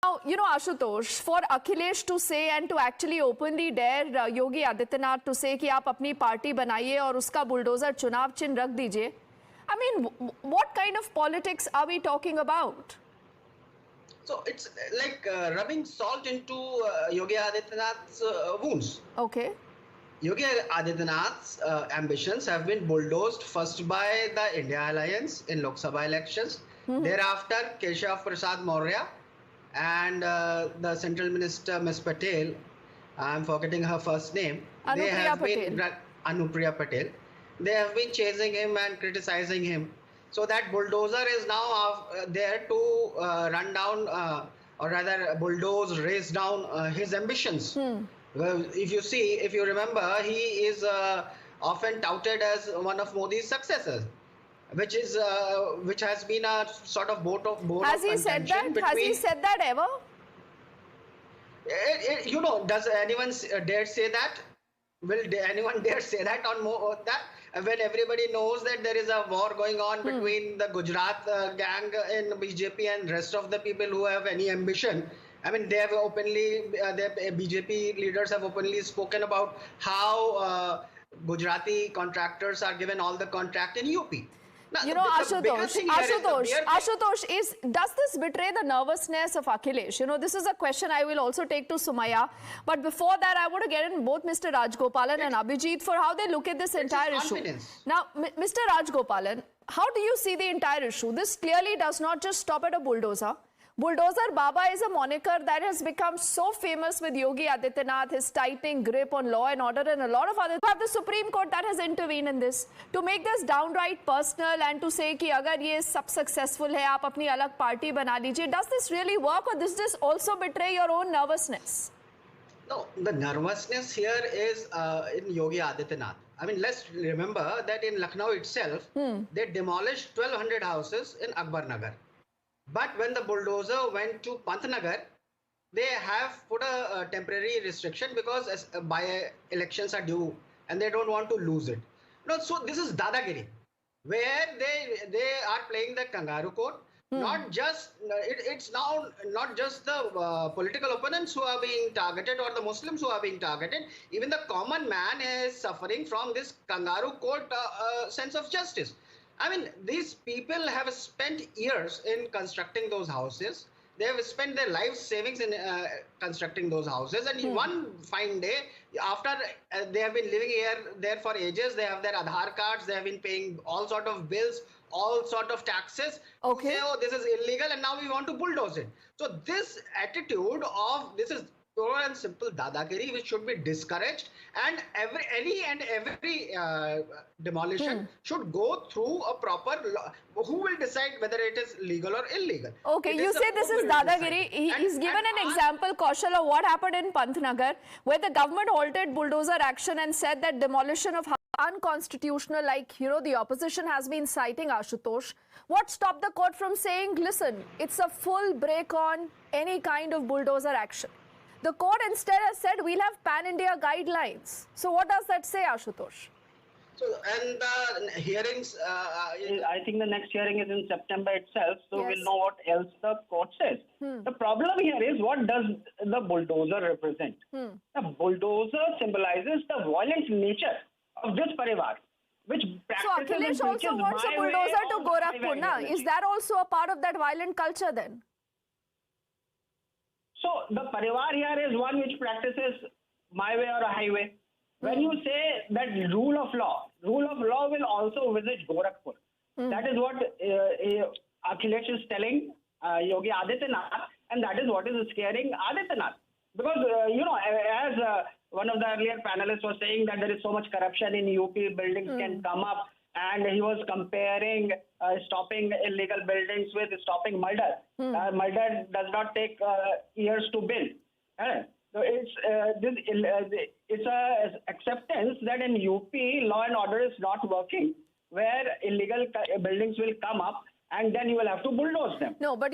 Now, Ashutosh, for Akhilesh to say and to actually openly dare Yogi Adityanath to say कि आप अपनी party बनाइए और उसका बुलडोजर चुनाव चिन्ह रख दीजिए, I mean, what kind of politics are we talking about? So it's like rubbing salt into Yogi Adityanath's wounds. Okay. Yogi Adityanath's ambitions have been bulldozed first by the India Alliance in Lok Sabha elections, thereafter Keshav Prasad Maurya and the Central Minister Ms. Patel, I'm forgetting her first name, Anupriya Patel. They have been chasing him and criticizing him. So that bulldozer is now there to run down or rather bulldoze, race down his ambitions. Well, if you remember, he is often touted as one of Modi's successors, which has been a sort of bone of contention. Has he said that? Has he said that ever? Does anyone dare say that? Will anyone dare say that on that? When everybody knows that there is a war going on between the Gujarat gang in BJP and rest of the people who have any ambition. I mean, they have openly, the BJP leaders have openly spoken about how Gujarati contractors are given all the contract in UP. Now, Ashutosh, does this betray the nervousness of Akhilesh? This is a question I will also take to Sumaya. But before that, I want to get in both Mr. Rajgopalan and Abhijit for how they look at this entire issue. Now, Mr. Rajgopalan, how do you see the entire issue? This clearly does not just stop at a bulldozer. Bulldozer Baba is a moniker that has become so famous with Yogi Adityanath, his tightening grip on law and order, and a lot of other. You have the Supreme Court that has intervened in this to make this downright personal and to say कि अगर ये सब successful है, आप अपनी अलग party बना लीजिए. Does this really work, or does this also betray your own nervousness? No, the nervousness here is in Yogi Adityanath. I mean, let's remember that in Lucknow itself, they demolished 1,200 houses in Akbar Nagar. But when the bulldozer went to Pantnagar, they have put a temporary restriction because by-elections are due and they don't want to lose it. So this is Dadagiri, where they are playing the kangaroo court. It's now not just the political opponents who are being targeted or the Muslims who are being targeted. Even the common man is suffering from this kangaroo court sense of justice. I mean, these people have spent years in constructing those houses. They have spent their life savings in constructing those houses. And one fine day, after they have been living there for ages, they have their Aadhaar cards, they have been paying all sort of bills, all sort of taxes. Okay. Say, oh, this is illegal and now we want to bulldoze it. So this attitude of this is pure and simple dadagiri, which should be discouraged, and every demolition should go through a proper law. Who will decide whether it is legal or illegal? Okay, you say this is dadagiri. He's given an example, Kaushal, of what happened in Pantnagar, where the government halted bulldozer action and said that demolition of unconstitutional, like, the opposition has been citing Ashutosh. What stopped the court from saying, listen, it's a full break on any kind of bulldozer action? The court instead has said we'll have pan-India guidelines. So what does that say, Ashutosh? So, and the hearings... I think the next hearing is in September itself, so we'll know what else the court says. The problem here is, what does the bulldozer represent? The bulldozer symbolizes the violent nature of this parivar, which practices... So Akhilesh also wants a bulldozer to Gorakhpur, na? Is that also a part of that violent culture then? So the parivar here is one which practices my way or a highway. When you say that rule of law will also visit Gorakhpur. That is what Akhilesh is telling Yogi Adityanath, and that is what is scaring Adityanath. Because, as one of the earlier panelists was saying, that there is so much corruption in UP, buildings can come up, and he was comparing stopping illegal buildings with stopping murder. Murder does not take years to build. So it's a acceptance that in UP law and order is not working, where illegal buildings will come up and then you will have to bulldoze them. No, but